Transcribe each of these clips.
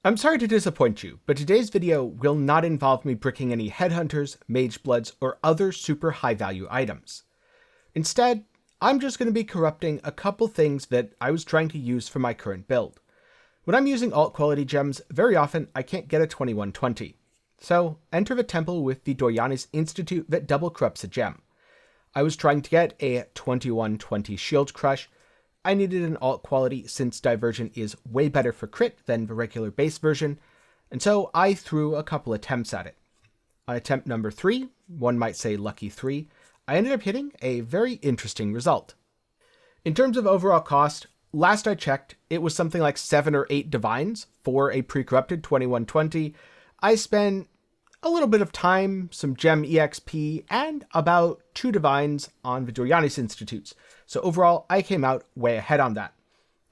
I'm sorry to disappoint you, but today's video will not involve me bricking any headhunters, mage bloods, or other super high value items. Instead, I'm just going to be corrupting a couple things that I was trying to use for my current build. When I'm using alt quality gems, very often I can't get a 2120. So enter the temple with the Doryani's Institute that double corrupts a gem. I was trying to get a 2120 shield crush. I needed an alt quality since Diversion is way better for crit than the regular base version, and so I threw a couple attempts at it. On attempt number 3, one might say lucky 3, I ended up hitting a very interesting result. In terms of overall cost, last I checked, it was something like 7 or 8 divines for a pre-corrupted 2120. I spent a little bit of time, some gem EXP, and about 2 divines on the Doryani's Institutes. So overall, I came out way ahead on that.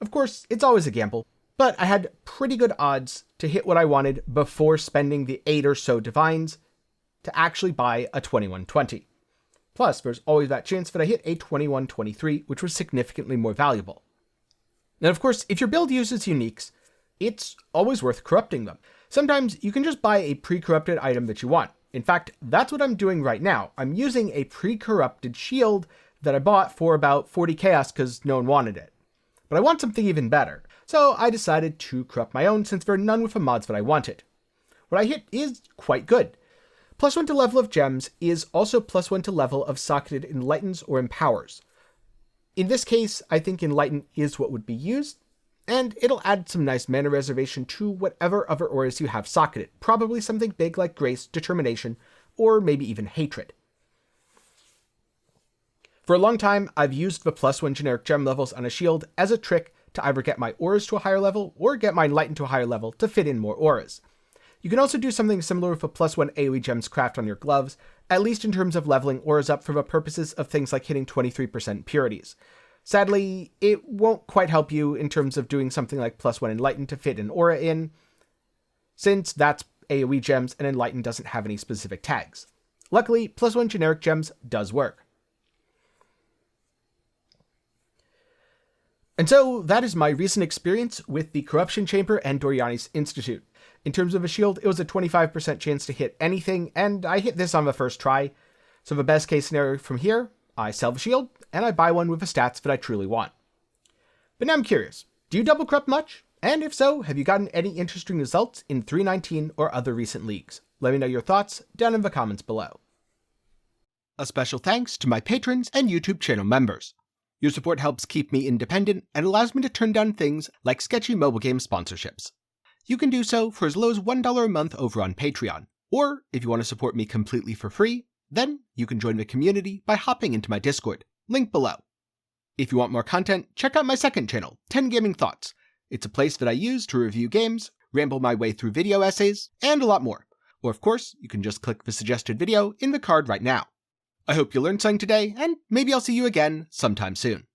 Of course, it's always a gamble, but I had pretty good odds to hit what I wanted before spending the 8 or so divines to actually buy a 2120. Plus, there's always that chance that I hit a 2123, which was significantly more valuable. And of course, if your build uses uniques, it's always worth corrupting them. Sometimes you can just buy a pre-corrupted item that you want. In fact, that's what I'm doing right now. I'm using a pre-corrupted shield that I bought for about 40 chaos because no one wanted it. But I want something even better, so I decided to corrupt my own since there are none with the mods that I wanted. What I hit is quite good. +1 to level of gems is also +1 to level of socketed enlightens or empowers. In this case, I think enlighten is what would be used, and it'll add some nice mana reservation to whatever other auras you have socketed, probably something big like Grace, Determination, or maybe even Hatred. For a long time, I've used the +1 generic gem levels on a shield as a trick to either get my auras to a higher level or get my enlighten to a higher level to fit in more auras. You can also do something similar with a +1 AoE gems craft on your gloves, at least in terms of leveling auras up for the purposes of things like hitting 23% purities. Sadly, it won't quite help you in terms of doing something like +1 Enlighten to fit an aura in, since that's AoE gems and Enlighten doesn't have any specific tags. Luckily, +1 generic gems does work. And so that is my recent experience with the Corruption Chamber and Doryani's Institute. In terms of a shield, it was a 25% chance to hit anything, and I hit this on the first try. So the best case scenario from here, I sell the shield, and I buy one with the stats that I truly want. But now I'm curious, do you double corrupt much? And if so, have you gotten any interesting results in 319 or other recent leagues? Let me know your thoughts down in the comments below. A special thanks to my patrons and YouTube channel members. Your support helps keep me independent and allows me to turn down things like sketchy mobile game sponsorships. You can do so for as low as $1 a month over on Patreon, or if you want to support me completely for free, then you can join the community by hopping into my Discord, link below. If you want more content, check out my second channel, 10 Gaming Thoughts. It's a place that I use to review games, ramble my way through video essays, and a lot more. Or of course, you can just click the suggested video in the card right now. I hope you learned something today, and maybe I'll see you again sometime soon.